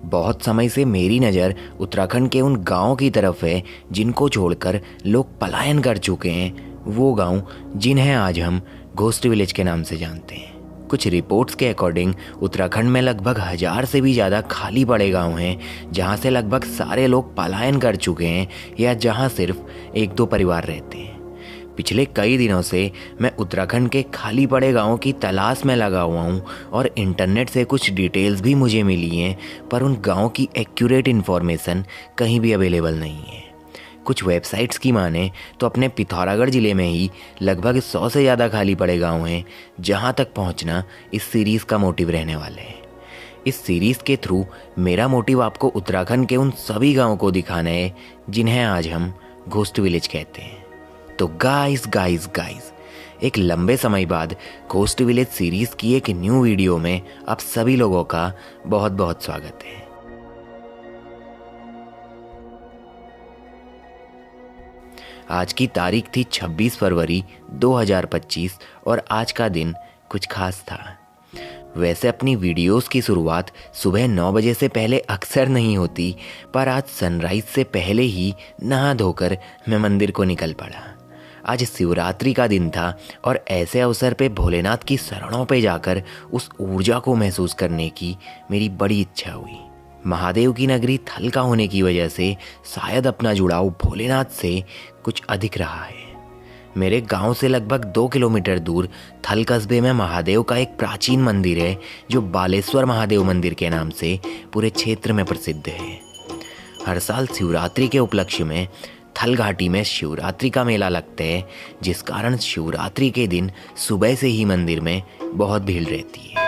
बहुत समय से मेरी नज़र उत्तराखंड के उन गांवों की तरफ है जिनको छोड़कर लोग पलायन कर चुके हैं। वो गांव जिन्हें आज हम घोस्ट विलेज के नाम से जानते हैं। कुछ रिपोर्ट्स के अकॉर्डिंग उत्तराखंड में लगभग 1000 से भी ज़्यादा खाली पड़े गांव हैं जहां से लगभग सारे लोग पलायन कर चुके हैं या जहां सिर्फ 1-2 परिवार रहते हैं। पिछले कई दिनों से मैं उत्तराखंड के खाली पड़े गांवों की तलाश में लगा हुआ हूं और इंटरनेट से कुछ डिटेल्स भी मुझे मिली हैं, पर उन गांवों की एक्यूरेट इन्फॉर्मेशन कहीं भी अवेलेबल नहीं है। कुछ वेबसाइट्स की माने तो अपने पिथौरागढ़ ज़िले में ही लगभग 100 से ज़्यादा खाली पड़े गांव हैं जहां तक पहुंचना इस सीरीज़ का मोटिव रहने वाले है। इस सीरीज़ के थ्रू मेरा मोटिव आपको उत्तराखंड के उन सभी गाँवों को दिखाना है जिन्हें आज हम घोस्ट विलेज कहते हैं। तो गाइस एक लंबे समय बाद घोस्ट विलेज सीरीज़ की एक न्यू वीडियो में आप सभी लोगों का बहुत बहुत स्वागत है। आज की तारीख थी 26 फरवरी 2025 और आज का दिन कुछ खास था। वैसे अपनी वीडियोस की शुरुआत सुबह 9 बजे से पहले अक्सर नहीं होती, पर आज सनराइज से पहले ही नहा धोकर मैं मंदिर को निकल पड़ा। आज शिवरात्रि का दिन था और ऐसे अवसर पे भोलेनाथ की शरणों पे जाकर उस ऊर्जा को महसूस करने की मेरी बड़ी इच्छा हुई। महादेव की नगरी थल का होने की वजह से शायद अपना जुड़ाव भोलेनाथ से कुछ अधिक रहा है। मेरे गांव से लगभग 2 किलोमीटर दूर थल कस्बे में महादेव का एक प्राचीन मंदिर है जो बालेश्वर महादेव मंदिर के नाम से पूरे क्षेत्र में प्रसिद्ध है। हर साल शिवरात्रि के उपलक्ष्य में थल घाटी में शिवरात्रि का मेला लगता है, जिस कारण शिवरात्रि के दिन सुबह से ही मंदिर में बहुत भीड़ रहती है।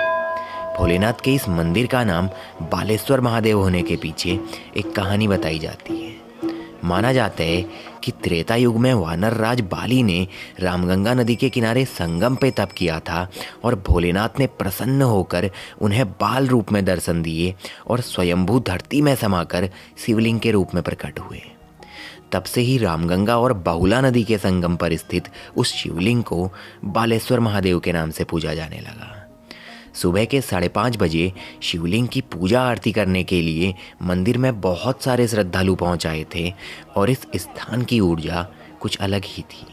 भोलेनाथ के इस मंदिर का नाम बालेश्वर महादेव होने के पीछे एक कहानी बताई जाती है। माना जाता है कि त्रेता युग में वानर राज बाली ने रामगंगा नदी के किनारे संगम पे तप किया था और भोलेनाथ ने प्रसन्न होकर उन्हें बाल रूप में दर्शन दिए और स्वयंभू धरती में समाकर शिवलिंग के रूप में प्रकट हुए। तब से ही रामगंगा और बहुला नदी के संगम पर स्थित उस शिवलिंग को बालेश्वर महादेव के नाम से पूजा जाने लगा। सुबह के 5:30 बजे शिवलिंग की पूजा आरती करने के लिए मंदिर में बहुत सारे श्रद्धालु पहुंच आए थे और इस स्थान की ऊर्जा कुछ अलग ही थी।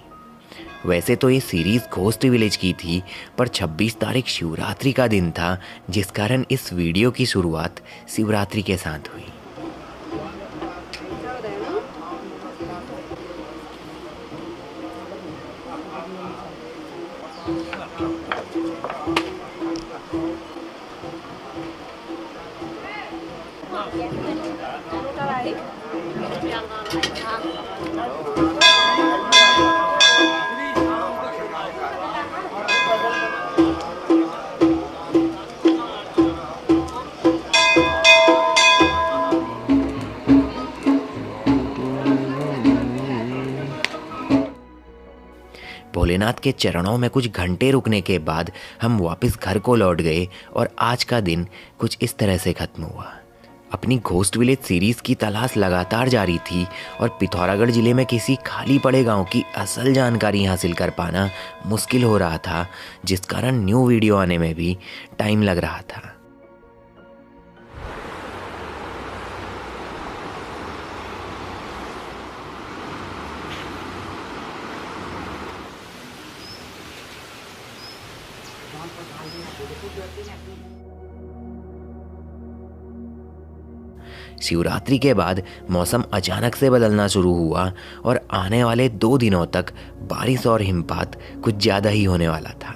वैसे तो ये सीरीज़ घोस्ट विलेज की थी, पर 26 तारीख शिवरात्रि का दिन था, जिस कारण इस वीडियो की शुरुआत शिवरात्रि के साथ हुई। भोलेनाथ के चरणों में कुछ घंटे रुकने के बाद हम वापस घर को लौट गए और आज का दिन कुछ इस तरह से खत्म हुआ। अपनी घोस्ट विलेज सीरीज़ की तलाश लगातार जारी थी और पिथौरागढ़ ज़िले में किसी खाली पड़े गांव की असल जानकारी हासिल कर पाना मुश्किल हो रहा था, जिस कारण न्यू वीडियो आने में भी टाइम लग रहा था। शिवरात्रि के बाद मौसम अचानक से बदलना शुरू हुआ और आने वाले 2 दिनों तक बारिश और हिमपात कुछ ज़्यादा ही होने वाला था।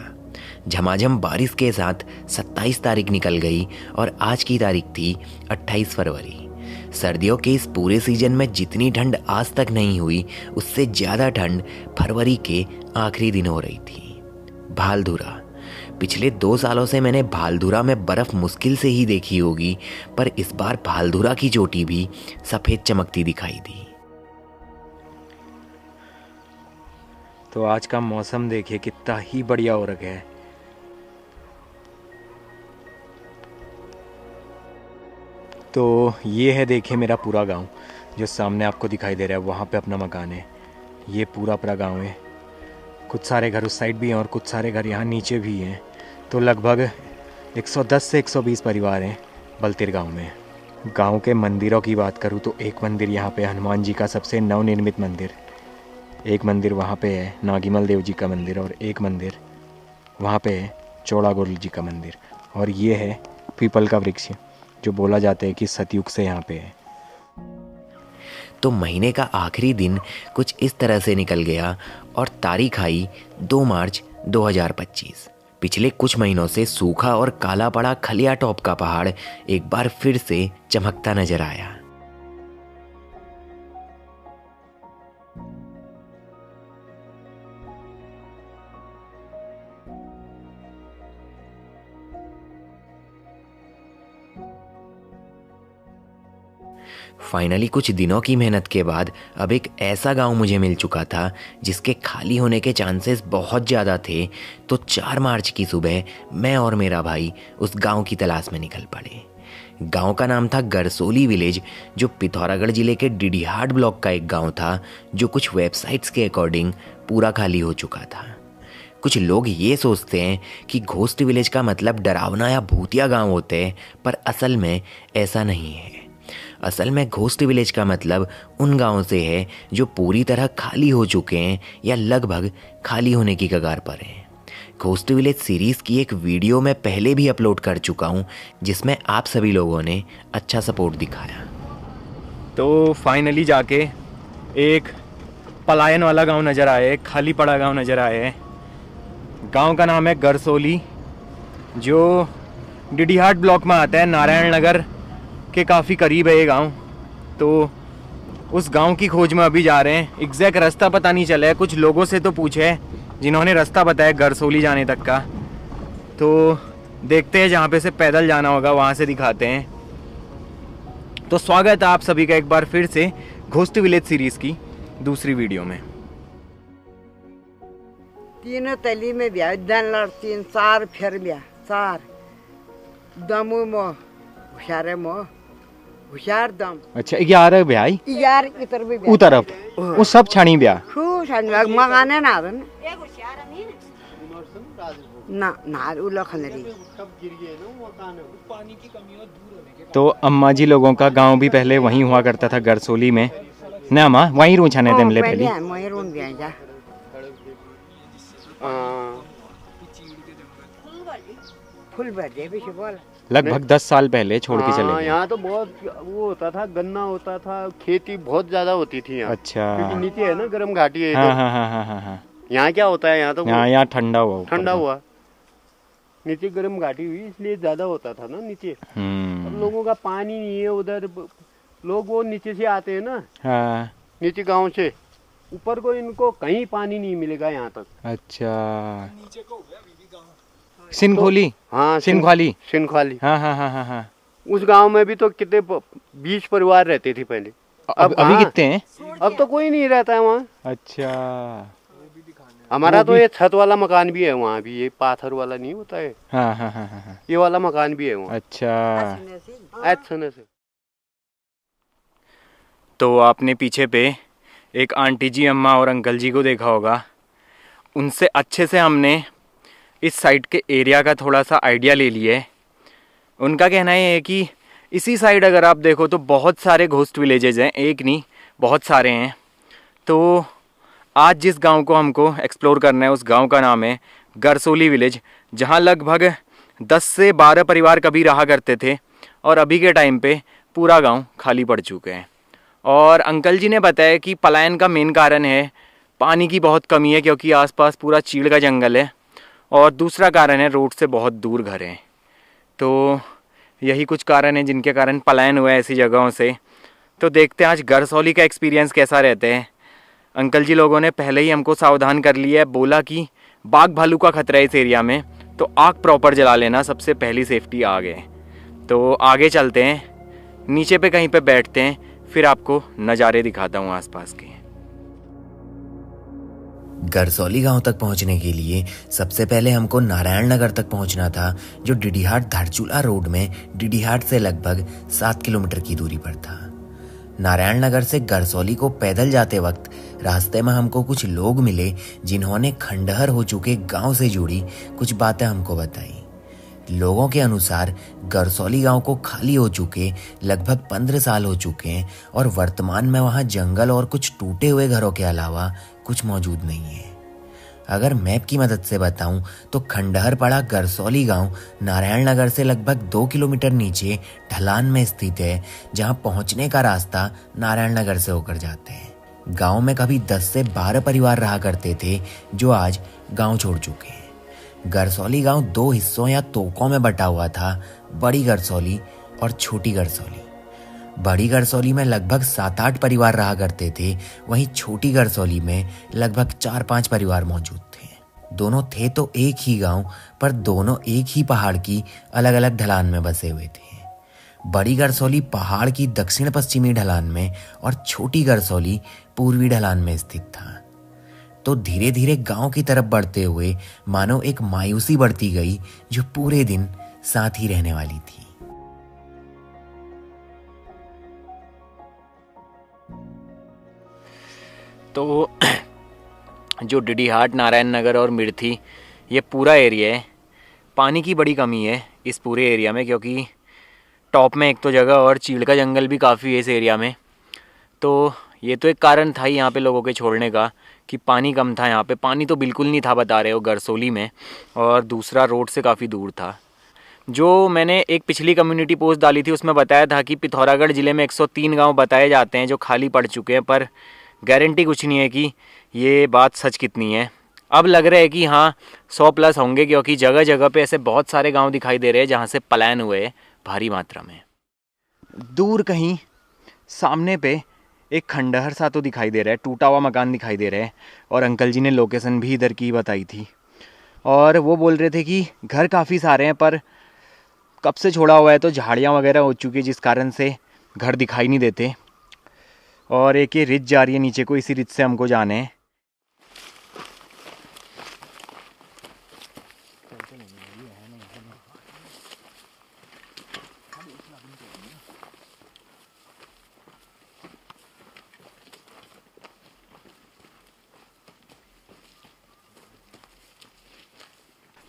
झमाझम बारिश के साथ 27 तारीख निकल गई और आज की तारीख थी 28 फरवरी। सर्दियों के इस पूरे सीजन में जितनी ठंड आज तक नहीं हुई, उससे ज़्यादा ठंड फरवरी के आखिरी दिन हो रही थी। भालधुरा। पिछले 2 सालों से मैंने भालधुरा में बर्फ़ मुश्किल से ही देखी होगी, पर इस बार भालधुरा की चोटी भी सफ़ेद चमकती दिखाई दी। तो आज का मौसम देखिए कितना ही बढ़िया हो रखा है। तो ये है, देखिए मेरा पूरा गांव जो सामने आपको दिखाई दे रहा है, वहाँ पे अपना मकान है। ये पूरा गांव है। कुछ सारे घर उस साइड भी हैं और कुछ सारे घर यहाँ नीचे भी हैं। तो लगभग 110 से 120 परिवार हैं बलतिर गांव में। गांव के मंदिरों की बात करूं तो एक मंदिर यहाँ पे हनुमान जी का सबसे नवनिर्मित मंदिर, एक मंदिर वहाँ पे है नागीमल देव जी का मंदिर, और एक मंदिर वहाँ पे है चौड़ा गोल जी का मंदिर, और ये है पीपल का वृक्ष जो बोला जाता है कि सतयुग से यहाँ पे है। तो महीने का आखिरी दिन कुछ इस तरह से निकल गया और तारीख आई 2 मार्च 2025। पिछले कुछ महीनों से सूखा और काला पड़ा खलिया टॉप का पहाड़ एक बार फिर से चमकता नजर आया। फाइनली कुछ दिनों की मेहनत के बाद अब एक ऐसा गांव मुझे मिल चुका था जिसके खाली होने के चांसेस बहुत ज़्यादा थे। तो 4 मार्च की सुबह मैं और मेरा भाई उस गांव की तलाश में निकल पड़े। गांव का नाम था गरसोली विलेज, जो पिथौरागढ़ जिले के डिडीहाट ब्लॉक का एक गांव था, जो कुछ वेबसाइट्स के अकॉर्डिंग पूरा खाली हो चुका था। कुछ लोग ये सोचते हैं कि घोस्ट विलेज का मतलब डरावना या भूतिया गांव होते हैं, पर असल में ऐसा नहीं है। असल में घोस्ट विलेज का मतलब उन गांवों से है जो पूरी तरह खाली हो चुके हैं या लगभग खाली होने की कगार पर हैं। घोस्ट विलेज सीरीज़ की एक वीडियो मैं पहले भी अपलोड कर चुका हूं, जिसमें आप सभी लोगों ने अच्छा सपोर्ट दिखाया। तो फाइनली जाके एक पलायन वाला गांव नज़र आया, एक खाली पड़ा गांव नज़र आया है। गांव का नाम है गरसोली, जो डिडीहाट ब्लॉक में आता है, नारायण नगर के काफ़ी करीब है ये गांव। तो उस गांव की खोज में अभी जा रहे हैं। एग्जैक्ट रास्ता पता नहीं चला है, कुछ लोगों से तो पूछे है जिन्होंने रास्ता बताया गरसोली जाने तक का। तो देखते हैं, जहाँ पे से पैदल जाना होगा वहाँ से दिखाते हैं। तो स्वागत है आप सभी का एक बार फिर से घोस्ट विलेज सीरीज़ की दूसरी वीडियो में। तीनों तली में ब्याह दन लड़ 3-4 फिर ब्याह 4 दमू मो हुशारे मो हुशार दम। अच्छा 11 ब्याह यार इतर भी ब्याह उतरफ वो सब छाणी ब्याह खू छाणी मगाने ना आदन ना ना उलो खनरी। तो अम्मा जी लोगों का गांव भी पहले वहीं हुआ करता था, गरसोली में ना माँ, वहीं रू छाने थे मिले पहले। मैं रूम ब्याह जा फुल बजे भी बोल लगभग 10 साल पहले छोड़ के चले गए। यहाँ तो बहुत वो होता था, गन्ना होता था, खेती बहुत ज्यादा होती थी यहाँ। अच्छा, क्योंकि नीचे है ना गर्म घाटी है। हाँ हाँ हाँ हाँ हाँ। यहाँ क्या होता है, यहाँ तो यहाँ ठंडा हुआ, ठंडा हुआ, नीचे गर्म घाटी हुई, इसलिए ज्यादा होता था ना नीचे। अब लोगों का पानी नहीं है उधर, लोग वो नीचे से आते हैं ना। हाँ। नीचे गांव से ऊपर को इनको कहीं पानी नहीं मिलेगा यहाँ तक। अच्छा, सिनखोली। हाँ सिनख्वाली। सिनख्वाली। हाँ हाँ हाँ हाँ हाँ। उस गांव में भी तो कितने 20 परिवार रहते थे पहले। अब अभी कितने हैं? अब तो कोई नहीं रहता है वहाँ। अच्छा, हमारा तो ये छत वाला मकान भी है वहाँ भी, ये पाथर वाला नहीं होता है। हाँ हाँ हाँ हाँ। ये वाला मकान भी है वहाँ। अच्छा, अच्छे से। तो आपने पीछे पे एक आंटी जी, अम्मा और अंकल जी को देखा होगा। उनसे अच्छे से हमने इस साइड के एरिया का थोड़ा सा आइडिया ले लिया है। उनका कहना ये है कि इसी साइड अगर आप देखो तो बहुत सारे घोस्ट विलेजेस हैं, एक नहीं बहुत सारे हैं। तो आज जिस गांव को हमको एक्सप्लोर करना है, उस गांव का नाम है गरसोली विलेज, जहां लगभग 10 से 12 परिवार कभी रहा करते थे और अभी के टाइम पे पूरा गांव खाली पड़ चुके हैं। और अंकल जी ने बताया कि पलायन का मेन कारण है पानी की बहुत कमी है, क्योंकि आसपास पूरा चीड़ का जंगल है, और दूसरा कारण है रोड से बहुत दूर घर हैं। तो यही कुछ कारण है जिनके कारण पलायन हुआ है ऐसी जगहों से। तो देखते हैं आज गरसोली का एक्सपीरियंस कैसा रहता है। अंकल जी लोगों ने पहले ही हमको सावधान कर लिया है, बोला कि बाघ भालू का खतरा है इस एरिया में, तो आग प्रॉपर जला लेना, सबसे पहली सेफ्टी आग है। तो आगे चलते हैं, नीचे पे कहीं पे बैठते हैं, फिर आपको नज़ारे दिखाता हूँ आसपास के। गरसोली गांव तक पहुंचने के लिए सबसे पहले हमको नारायण नगर तक पहुंचना था, जो डिडीहाट धारचूला रोड में डिडीहाट से लगभग 7 किलोमीटर की दूरी पर था। नारायण नगर से गरसोली को पैदल जाते वक्त रास्ते में हमको कुछ लोग मिले जिन्होंने खंडहर हो चुके गांव से जुड़ी कुछ बातें हमको बताई। लोगों के अनुसार गरसौली गांव को खाली हो चुके लगभग 15 साल हो चुके हैं और वर्तमान में वहां जंगल और कुछ टूटे हुए घरों के अलावा कुछ मौजूद नहीं है। अगर मैप की मदद से बताऊं तो खंडहर पड़ा गरसौली गांव नारायण नगर से लगभग 2 किलोमीटर नीचे ढलान में स्थित है, जहां पहुंचने का रास्ता नारायण नगर से होकर जाते हैं। गांव में कभी 10 से 12 परिवार रहा करते थे, जो आज गांव छोड़ चुके हैं। गरसौली गांव 2 हिस्सों या तोकों में बटा हुआ था, बड़ी गरसौली और छोटी गरसौली। बड़ी गरसौली में लगभग 7-8 परिवार रहा करते थे, वहीं छोटी गरसौली में लगभग 4-5 परिवार मौजूद थे। दोनों थे तो एक ही गांव, पर दोनों एक ही पहाड़ की अलग अलग ढलान में बसे हुए थे। बड़ी गरसौली पहाड़ की दक्षिण पश्चिमी ढलान में और छोटी गरसौली पूर्वी ढलान में स्थित था। तो धीरे धीरे गांव की तरफ बढ़ते हुए मानो एक मायूसी बढ़ती गई, जो पूरे दिन साथ ही रहने वाली थी। तो जो डिडीहाट, नारायण नगर और मिर्थी, ये पूरा एरिया है। पानी की बड़ी कमी है इस पूरे एरिया में, क्योंकि टॉप में एक तो जगह और चीड़ का जंगल भी काफ़ी है इस एरिया में। तो ये तो एक कारण था ही यहाँ पे लोगों के छोड़ने का, कि पानी कम था यहाँ पे। पानी तो बिल्कुल नहीं था, बता रहे हो, गरसौली में, और दूसरा रोड से काफ़ी दूर था। जो मैंने एक पिछली कम्युनिटी पोस्ट डाली थी उसमें बताया था कि पिथौरागढ़ ज़िले में 103 गांव बताए जाते हैं जो खाली पड़ चुके हैं, पर गारंटी कुछ नहीं है कि ये बात सच कितनी है। अब लग रहा है कि हाँ 100+ होंगे, क्योंकि जगह जगह पे ऐसे बहुत सारे गांव दिखाई दे रहे हैं जहाँ से पलायन हुए भारी मात्रा में। दूर कहीं सामने पे एक खंडहर सा तो दिखाई दे रहा है, टूटा हुआ मकान दिखाई दे रहा है, और अंकल जी ने लोकेशन भी इधर की बताई थी। और वो बोल रहे थे कि घर काफ़ी सारे हैं, पर कब से छोड़ा हुआ है तो झाड़ियाँ वगैरह हो चुकी है, जिस कारण से घर दिखाई नहीं देते। और एक ये रिज जा रही है नीचे को, इसी रिज से हमको जाने हैं।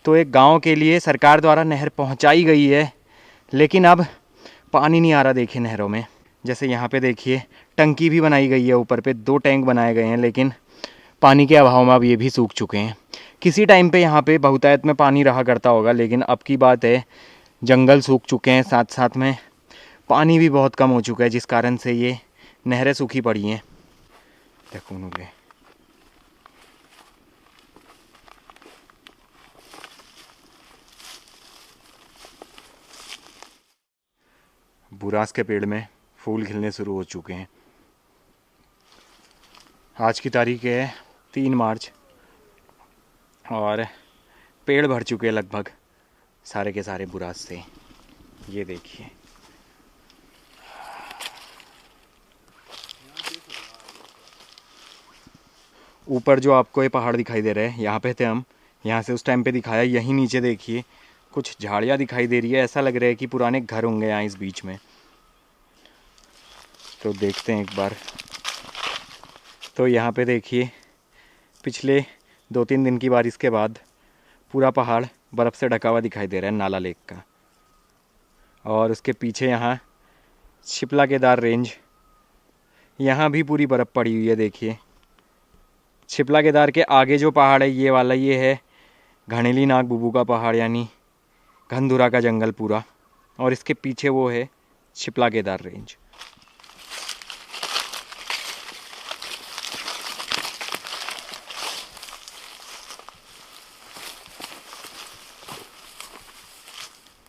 तो एक गांव के लिए सरकार द्वारा नहर पहुंचाई गई है, लेकिन अब पानी नहीं आ रहा। देखिए नहरों में, जैसे यहाँ पे देखिए टंकी भी बनाई गई है, ऊपर पे 2 टैंक बनाए गए हैं, लेकिन पानी के अभाव में अब ये भी सूख चुके हैं। किसी टाइम पे यहाँ पे बहुतायत में पानी रहा करता होगा, लेकिन अब की बात है जंगल सूख चुके हैं, साथ साथ में पानी भी बहुत कम हो चुका है, जिस कारण से ये नहरें सूखी पड़ी हैं। देखो उनके बुरास के पेड़ में फूल खिलने शुरू हो चुके हैं। आज की तारीख है 3 मार्च और पेड़ भर चुके हैं लगभग सारे के सारे बुरास से। ये देखिए, ऊपर जो आपको ये पहाड़ दिखाई दे रहे हैं, यहाँ पे थे हम, यहाँ से उस टाइम पे दिखाया। यहीं नीचे देखिए कुछ झाड़ियाँ दिखाई दे रही है, ऐसा लग रहा है कि पुराने घर होंगे यहाँ इस बीच में। तो देखते हैं एक बार। तो यहाँ पे देखिए पिछले 2-3 दिन की बारिश के बाद पूरा पहाड़ बर्फ़ से ढका हुआ दिखाई दे रहा है, नाला लेक का। और उसके पीछे यहाँ शिपला केदार रेंज, यहाँ भी पूरी बर्फ़ पड़ी हुई है। देखिए शिपला केदार के आगे जो पहाड़ है ये वाला, ये है घनेली नाग बुबू का पहाड़, यानी घनधुरा का जंगल पूरा। और इसके पीछे वो है शिपला केदार रेंज।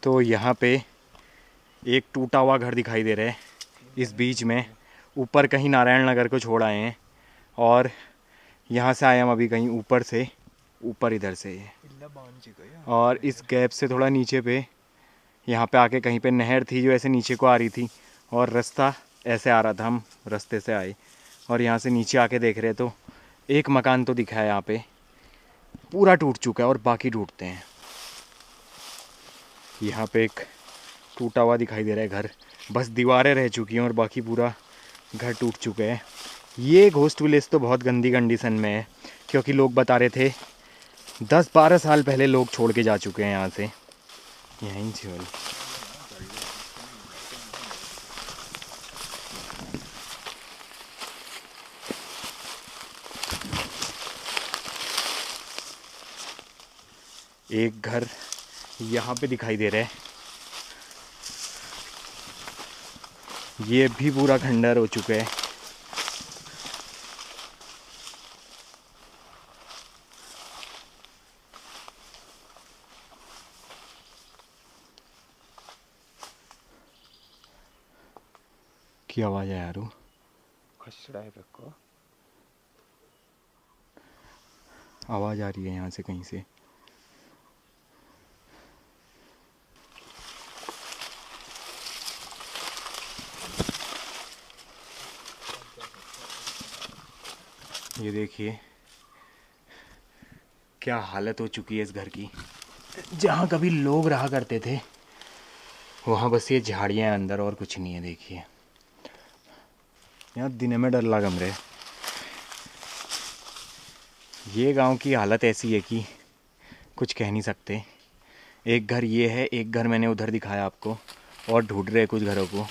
तो यहाँ पे एक टूटा हुआ घर दिखाई दे रहा है इस बीच में। ऊपर कहीं नारायण नगर को छोड़ आए हैं, और यहाँ से आए हम अभी कहीं ऊपर से, ऊपर इधर से है। और इस गैप से थोड़ा नीचे पे यहाँ पे आके कहीं पे नहर थी जो ऐसे नीचे को आ रही थी, और रास्ता ऐसे आ रहा था, हम रास्ते से आए। और यहाँ से नीचे आके देख रहे तो एक मकान तो दिखा है यहाँ पे, पूरा टूट चुका है और बाकी टूटते हैं। यहाँ पे एक टूटा हुआ दिखाई दे रहा है घर, बस दीवारें रह चुकी हैं और बाकी पूरा घर टूट चुके हैं। ये घोस्ट विलेज तो बहुत गंदी कंडीशन में है, क्योंकि लोग बता रहे थे 10-12 साल पहले लोग छोड़ के जा चुके हैं यहाँ से। यहीं से वाली। एक घर यहाँ पे दिखाई दे रहा है, ये भी पूरा खंडर हो चुका है। की आवाज है यार, खसड़ा है रखो। आवाज आ रही है यहाँ से कहीं से। ये देखिए क्या हालत हो चुकी है इस घर की। जहाँ कभी लोग रहा करते थे वहाँ बस ये झाड़ियाँ हैं अंदर और कुछ नहीं है। देखिए यहाँ दिन में डर लगा हमरे। ये गांव की हालत ऐसी है कि कुछ कह नहीं सकते। एक घर ये है, एक घर मैंने उधर दिखाया आपको, और ढूंढ रहे कुछ घरों को।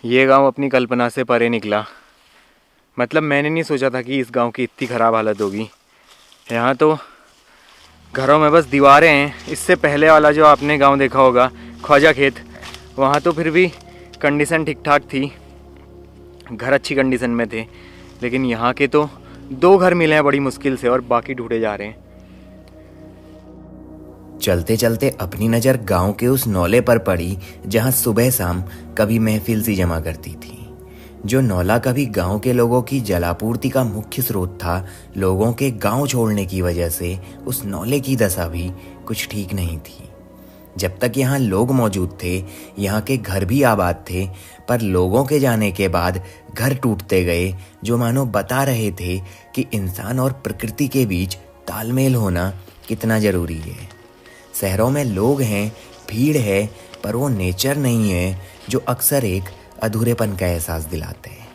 ये गांव अपनी कल्पना से परे निकला। मतलब मैंने नहीं सोचा था कि इस गांव की इतनी ख़राब हालत होगी। यहाँ तो घरों में बस दीवारें हैं। इससे पहले वाला जो आपने गांव देखा होगा ख्वाजा खेत, वहाँ तो फिर भी कंडीशन ठीक ठाक थी, घर अच्छी कंडीशन में थे। लेकिन यहाँ के तो 2 घर मिले हैं बड़ी मुश्किल से और बाकी ढूंढे जा रहे हैं। चलते चलते अपनी नज़र गांव के उस नौले पर पड़ी जहां सुबह शाम कभी महफिल सी जमा करती थी। जो नौला कभी गांव के लोगों की जलापूर्ति का मुख्य स्रोत था, लोगों के गांव छोड़ने की वजह से उस नौले की दशा भी कुछ ठीक नहीं थी। जब तक यहाँ लोग मौजूद थे, यहाँ के घर भी आबाद थे, पर लोगों के जाने के बाद घर टूटते गए, जो मानो बता रहे थे कि इंसान और प्रकृति के बीच तालमेल होना कितना ज़रूरी है। शहरों में लोग हैं, भीड़ है, पर वो नेचर नहीं है जो अक्सर एक अधूरेपन का एहसास दिलाते हैं।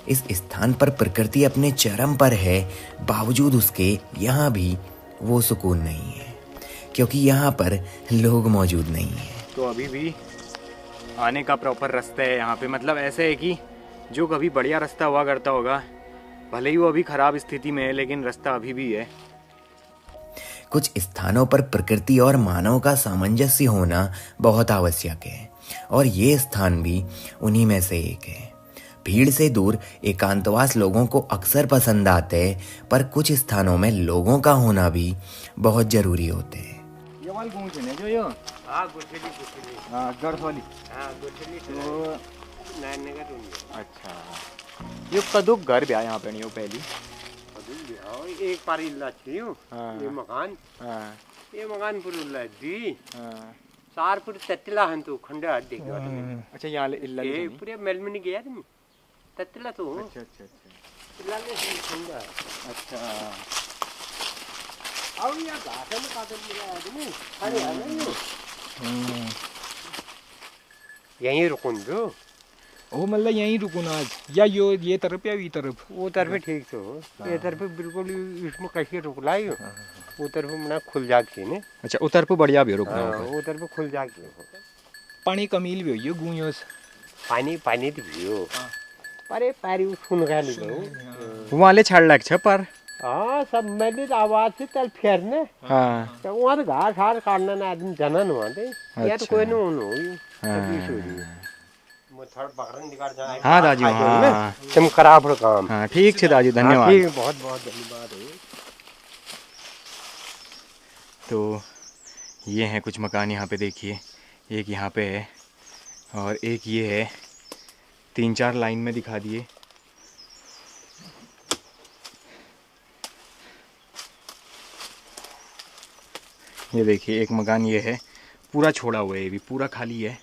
इस स्थान पर प्रकृति अपने चरम पर है, बावजूद उसके यहाँ भी वो सुकून नहीं है, क्योंकि यहाँ पर लोग मौजूद नहीं हैं। तो अभी भी आने का प्रॉपर रास्ता है यहाँ पे। मतलब ऐसे है कि जो कभी बढ़िया रास्ता हुआ करता होगा, भले ही वो अभी ख़राब स्थिति में है, लेकिन रास्ता अभी भी है। कुछ स्थानों पर प्रकृति और मानव का सामंजस्य होना बहुत आवश्यक है, और ये स्थान भी उन्हीं में से एक है। भीड़ से दूर एकांतवास लोगों को अक्सर पसंद आते हैं, पर कुछ स्थानों में लोगों का होना भी बहुत जरूरी होते हैं। ये वाली गूंज है जो यो, हाँ गुठली हाँ गर्द वाली। हाँ गुठली तो नैन का तो अच्छा ये कदुक घर भी यहाँ पे नहीं हो पहली। एक पारी इल्ला थी हाँ। ये मकान, हाँ ये मकान पूरी इल्ला दी हाँ। 4 फुट तत्ला हन तो खंडे हाथ देख अच्छा यहाँ इल्ला ये पूरे मेल में नहीं गया तुम तत्ला तो अच्छा अच्छा अच्छा इल्ला ले खंडा अच्छा। अब ये घाटे में काटे मिला आदमी अरे आने यहीं रुकूं जो ओ मतलब यहीं रुकूं आज, या ये तरफ या ये तरफ? वो तरफ ठीक तो ये तरफ बिल्कुल इसमें कैसे रुक लाई वो तरफ मना खुल जाती ने। अच्छा उतर पे बढ़िया भी रुकना हाँ, होगा। वो तरफ खुल जाती पानी कमील भी हो गूंजोस पानी तो भी अरे पैरी सुन गया नहीं वाले छाड़ लग छ पर हाँ सब मैंने आवाज से चल फेरने हाँ तो वहाँ तो घास हार काटना ना आदमी जनन हुआ थे या तो कोई नहीं हाँ दाजू हाँ तुम खराब काम हाँ ठीक है दाजू धन्यवाद। बहुत बहुत धन्यवाद है। तो ये हैं कुछ मकान यहाँ पे देखिए, एक यहाँ पे है और एक ये है, 3-4 लाइन में दिखा दिए। ये देखिए एक मकान ये है, पूरा छोड़ा हुआ है, ये भी पूरा खाली है।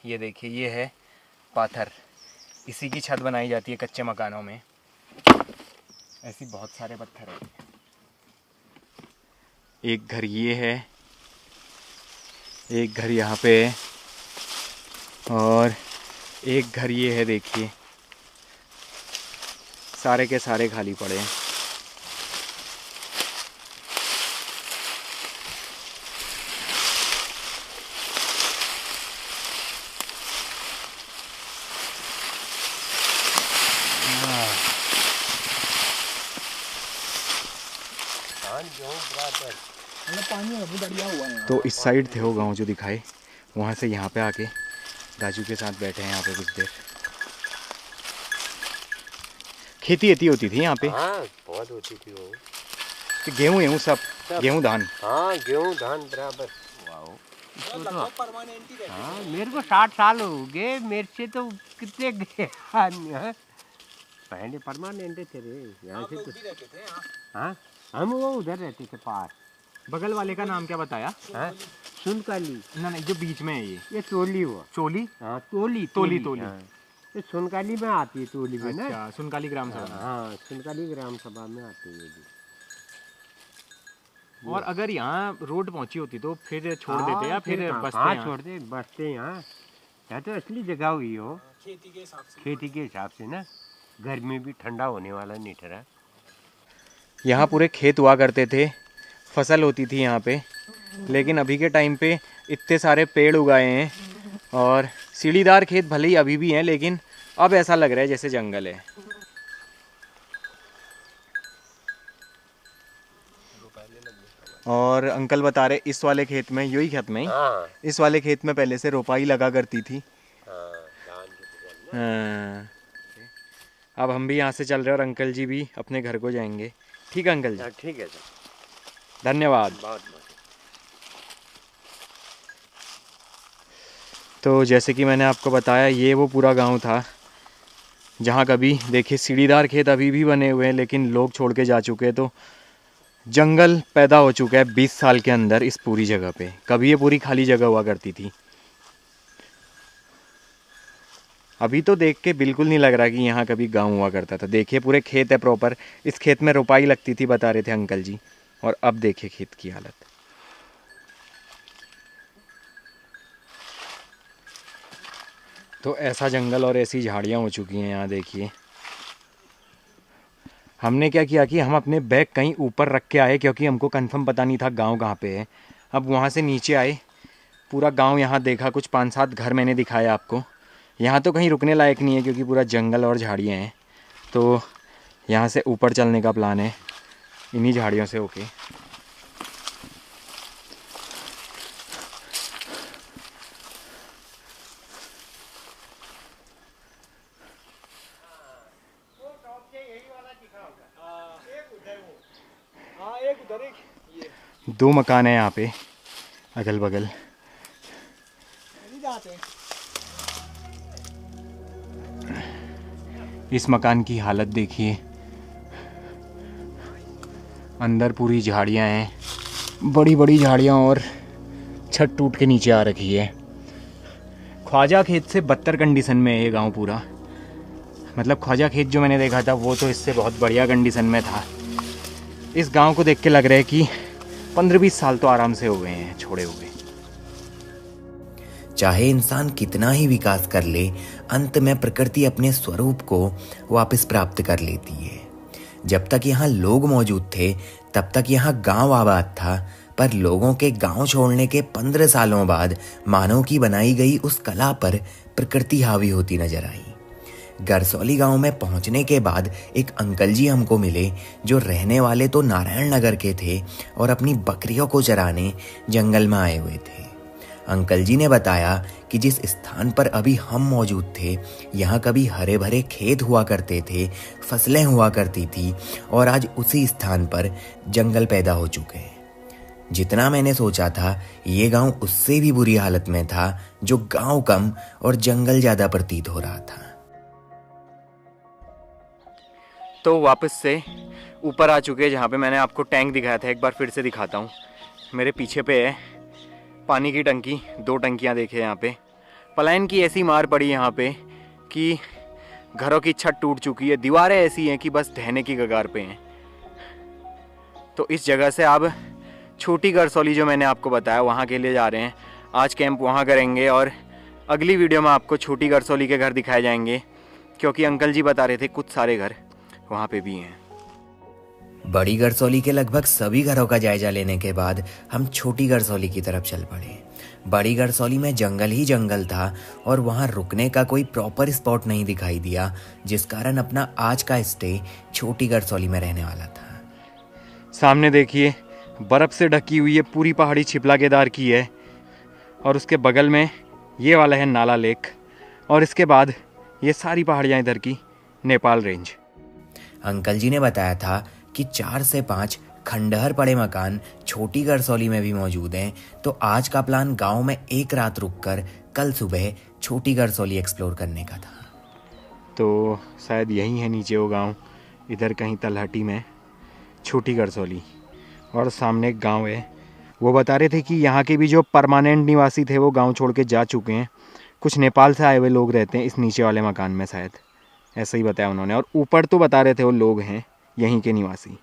ये देखिए ये है पाथर, इसी की छत बनाई जाती है कच्चे मकानों में। ऐसी बहुत सारे पत्थर हैं। एक घर ये है, एक घर यहाँ पे है और एक घर ये है। देखिए सारे के सारे खाली पड़े हैं। मतलब पानी अभी बढ़िया हुआ है। तो इस साइड थे वो गांव जो दिखाए, वहाँ से यहाँ पे आके राजू के साथ बैठे हैं यहाँ पे कुछ देर। खेती एती होती थी यहाँ पे? हाँ बहुत होती थी वो। तो गेहूँ सब गेहूँ धान? हाँ गेहूँ धान बराबर। लगभग परमानेंट ही रहते हैं। हाँ मेरे को 60 साल हो गए, मेरे से तो कितने गए पहले परमानेंट थे रे यहाँ से। आप लोग भी रहते थे यहाँ? हाँ हम वो उधर रहते थे पास। बगल वाले का नाम क्या बताया? हाँ सुनकाली। ना नहीं, जो बीच में है ये तोली हुआ। चोली? हाँ तोली तोली। हाँ। ये सुनकाली में आती है तोली में ना। अच्छा, सुनकाली ग्राम सभा। हाँ सुनकाली ग्राम सभा में आती है ये। और अगर यहाँ रोड पहुँची होती तो फिर छोड़ देते या फिर बसते? हाँ यहाँ छोड़ दे बसते यहाँ तो असली जगह हुई हो खेती के हिसाब से। खेती के हिसाब से ना। गर्मी भी ठंडा होने वाला नहीं ठहरा। यहाँ पूरे खेत हुआ करते थे, फसल होती थी यहाँ पे, लेकिन अभी के टाइम पे इतने सारे पेड़ उगाए हैं और सीढ़ीदार खेत भले ही अभी भी हैं, लेकिन अब ऐसा लग रहा है जैसे जंगल है। और अंकल बता रहे इस वाले खेत में, यही खेत में ही, हाँ इस वाले खेत में पहले से रोपाई लगा करती थी। धान की फसल ना। हाँ। अब हम भी यहाँ से चल रहे हैं और अंकल जी भी अपने घर को जाएंगे। ठीक है अंकल जी, ठीक है सर, धन्यवाद। बहुत बहुत। तो जैसे कि मैंने आपको बताया, ये वो पूरा गांव था जहाँ कभी देखिए सीढ़ीदार खेत अभी भी बने हुए हैं, लेकिन लोग छोड़ के जा चुके हैं। तो जंगल पैदा हो चुका है 20 साल के अंदर इस पूरी जगह पे। कभी ये पूरी खाली जगह हुआ करती थी। अभी तो देख के बिल्कुल नहीं लग रहा कि यहाँ कभी गांव हुआ करता था। देखिए पूरे खेत है प्रॉपर, इस खेत में रोपाई लगती थी बता रहे थे अंकल जी। और अब देखिए खेत की हालत। तो ऐसा जंगल और ऐसी झाड़ियाँ हो चुकी हैं यहाँ देखिए। हमने क्या किया कि हम अपने बैग कहीं ऊपर रख के आए, क्योंकि हमको कंफर्म पता नहीं था गांव कहाँ पे है। अब वहाँ से नीचे आए, पूरा गांव यहाँ देखा, कुछ 5-7 घर मैंने दिखाया आपको। यहाँ तो कहीं रुकने लायक नहीं है क्योंकि पूरा जंगल और झाड़ियाँ हैं। तो यहाँ से ऊपर चलने का प्लान है, इन्हीं झाड़ियों से होके। हाँ एक उधर एक ये 2 मकान हैं यहाँ पे अगल बगल। नहीं जाते हैं। इस मकान की हालत देखिए, अंदर पूरी झाड़ियाँ हैं, बड़ी बड़ी झाड़ियाँ, और छत टूट के नीचे आ रखी है। ख्वाजा खेत से बदतर कंडीशन में है ये गांव पूरा। मतलब ख्वाजा खेत जो मैंने देखा था वो तो इससे बहुत बढ़िया कंडीशन में था। इस गांव को देख के लग रहा है कि 15-20 साल तो आराम से हो गए हैं छोड़े हुए। चाहे इंसान कितना ही विकास कर ले, अंत में प्रकृति अपने स्वरूप को वापस प्राप्त कर लेती है। जब तक यहाँ लोग मौजूद थे तब तक यहाँ गांव आबाद था, पर लोगों के गांव छोड़ने के 15 सालों बाद मानव की बनाई गई उस कला पर प्रकृति हावी होती नजर आई। गरसौली गांव में पहुंचने के बाद एक अंकल जी हमको मिले, जो रहने वाले तो नारायण नगर के थे और अपनी बकरियों को चराने जंगल में आए हुए थे। अंकल जी ने बताया कि जिस स्थान पर अभी हम मौजूद थे, यहाँ कभी हरे भरे खेत हुआ करते थे, फसलें हुआ करती थी, और आज उसी स्थान पर जंगल पैदा हो चुके हैं। जितना मैंने सोचा था, ये गांव उससे भी बुरी हालत में था, जो गांव कम और जंगल ज़्यादा प्रतीत हो रहा था। तो वापस से ऊपर आ चुके हैं जहाँ पे मैंने आपको टैंक दिखाया था। एक बार फिर से दिखाता हूँ। मेरे पीछे पे है पानी की टंकी, 2 टंकियाँ देखे यहाँ पे। पलायन की ऐसी मार पड़ी यहाँ पे कि घरों की छत टूट चुकी है, दीवारें ऐसी हैं कि बस ढहने की कगार पे हैं। तो इस जगह से अब छोटी गरसौली जो मैंने आपको बताया वहाँ के लिए जा रहे हैं। आज कैंप वहाँ करेंगे और अगली वीडियो में आपको छोटी गरसौली के घर दिखाए जाएंगे, क्योंकि अंकल जी बता रहे थे कुछ सारे घर वहाँ पे भी हैं। बड़ी गरसौली के लगभग सभी घरों का जायजा लेने के बाद हम छोटी गरसौली की तरफ चल पड़े। बड़ी गरसौली में जंगल ही जंगल था और वहाँ रुकने का कोई प्रॉपर स्पॉट नहीं दिखाई दिया, जिस कारण अपना आज का स्टे छोटी गरसौली में रहने वाला था। सामने देखिए बर्फ़ से ढकी हुई ये पूरी पहाड़ी छिपला केदार की है, और उसके बगल में ये वाला है नाला लेक, और इसके बाद ये सारी पहाड़ियाँ इधर की नेपाल रेंज। अंकल जी ने बताया था कि 4 से 5 खंडहर पड़े मकान छोटी गरसौली में भी मौजूद हैं, तो आज का प्लान गांव में एक रात रुककर कल सुबह छोटी गरसौली एक्सप्लोर करने का था। तो शायद यही है नीचे वो गांव, इधर कहीं तलहटी में छोटी गरसौली, और सामने एक गांव है। वो बता रहे थे कि यहाँ के भी जो परमानेंट निवासी थे वो गांव छोड़ के जा चुके हैं, कुछ नेपाल से आए हुए लोग रहते हैं इस नीचे वाले मकान में, शायद ऐसा ही बताया उन्होंने। और ऊपर तो बता रहे थे वो लोग हैं यहीं के निवासी।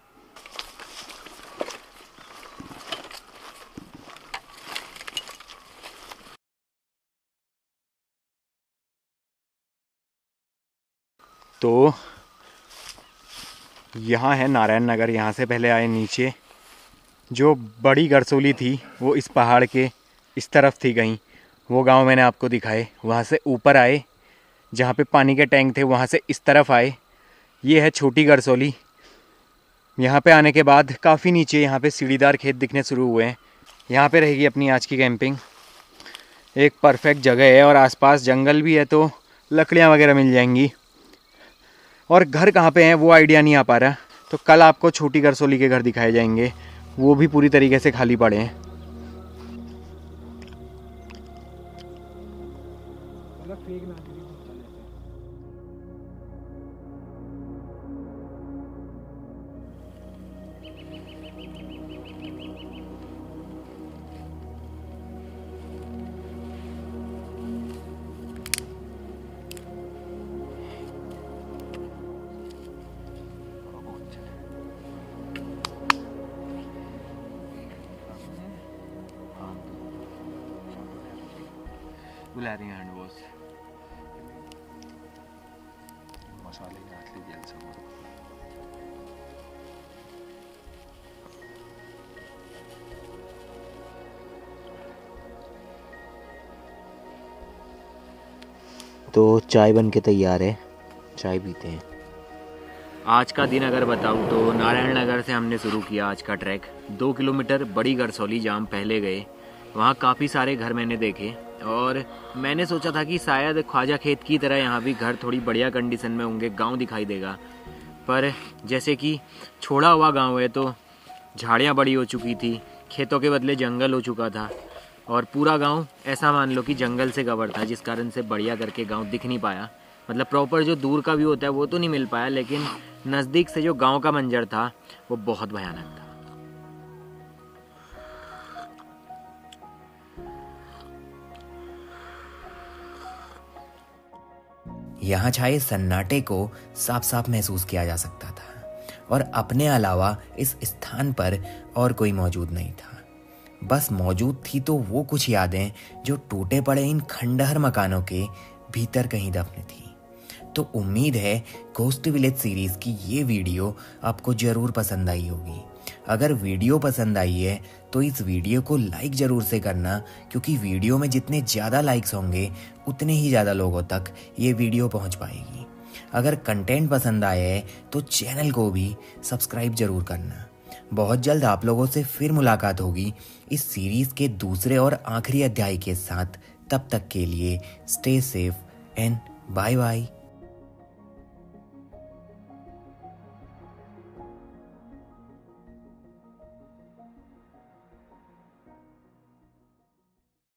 तो यहाँ है नारायण नगर। यहाँ से पहले आए नीचे, जो बड़ी गरसौली थी वो इस पहाड़ के इस तरफ थी कहीं, वो गांव मैंने आपको दिखाए। वहाँ से ऊपर आए जहाँ पे पानी के टैंक थे, वहाँ से इस तरफ आए। ये है छोटी गरसौली। यहाँ पे आने के बाद काफ़ी नीचे यहाँ पे सीढ़ीदार खेत दिखने शुरू हुए हैं। यहाँ पे रहेगी अपनी आज की कैंपिंग। एक परफेक्ट जगह है और आसपास जंगल भी है, तो लकड़ियाँ वगैरह मिल जाएंगी। और घर कहाँ पे हैं वो आइडिया नहीं आ पा रहा, तो कल आपको छोटी गरसौली के घर दिखाए जाएंगे, वो भी पूरी तरीके से खाली पड़े हैं। बुला रही हैं हैंड वॉश। मसाले घात लीजिए समोर। तो चाय बन के तैयार है, चाय पीते हैं। आज का दिन अगर बताऊं तो नारायण नगर से हमने शुरू किया आज का ट्रैक। 2 किलोमीटर बड़ी गरसौली जहाँ हम पहले गए, वहाँ काफ़ी सारे घर मैंने देखे, और मैंने सोचा था कि शायद ख्वाजा खेत की तरह यहाँ भी घर थोड़ी बढ़िया कंडीशन में होंगे, गांव दिखाई देगा। पर जैसे कि छोड़ा हुआ गांव है तो झाड़ियाँ बड़ी हो चुकी थी, खेतों के बदले जंगल हो चुका था, और पूरा गांव ऐसा मान लो कि जंगल से कवर था, जिस कारण से बढ़िया करके गांव दिख नहीं पाया। मतलब प्रॉपर जो दूर का व्यू होता है वो तो नहीं मिल पाया, लेकिन नज़दीक से जो गांव का मंजर था वो बहुत भयानक था। यहाँ छाए सन्नाटे को साफ साफ महसूस किया जा सकता था, और अपने अलावा इस स्थान पर और कोई मौजूद नहीं था। बस मौजूद थी तो वो कुछ यादें जो टूटे पड़े इन खंडहर मकानों के भीतर कहीं दफन थी। तो उम्मीद है घोस्ट विलेज सीरीज की ये वीडियो आपको ज़रूर पसंद आई होगी। अगर वीडियो पसंद आई है तो इस वीडियो को लाइक ज़रूर से करना, क्योंकि वीडियो में जितने ज़्यादा लाइक्स होंगे उतने ही ज़्यादा लोगों तक ये वीडियो पहुंच पाएगी। अगर कंटेंट पसंद आया है तो चैनल को भी सब्सक्राइब ज़रूर करना। बहुत जल्द आप लोगों से फिर मुलाकात होगी इस सीरीज़ के दूसरे और आखिरी अध्याय के साथ। तब तक के लिए stay safe and bye bye.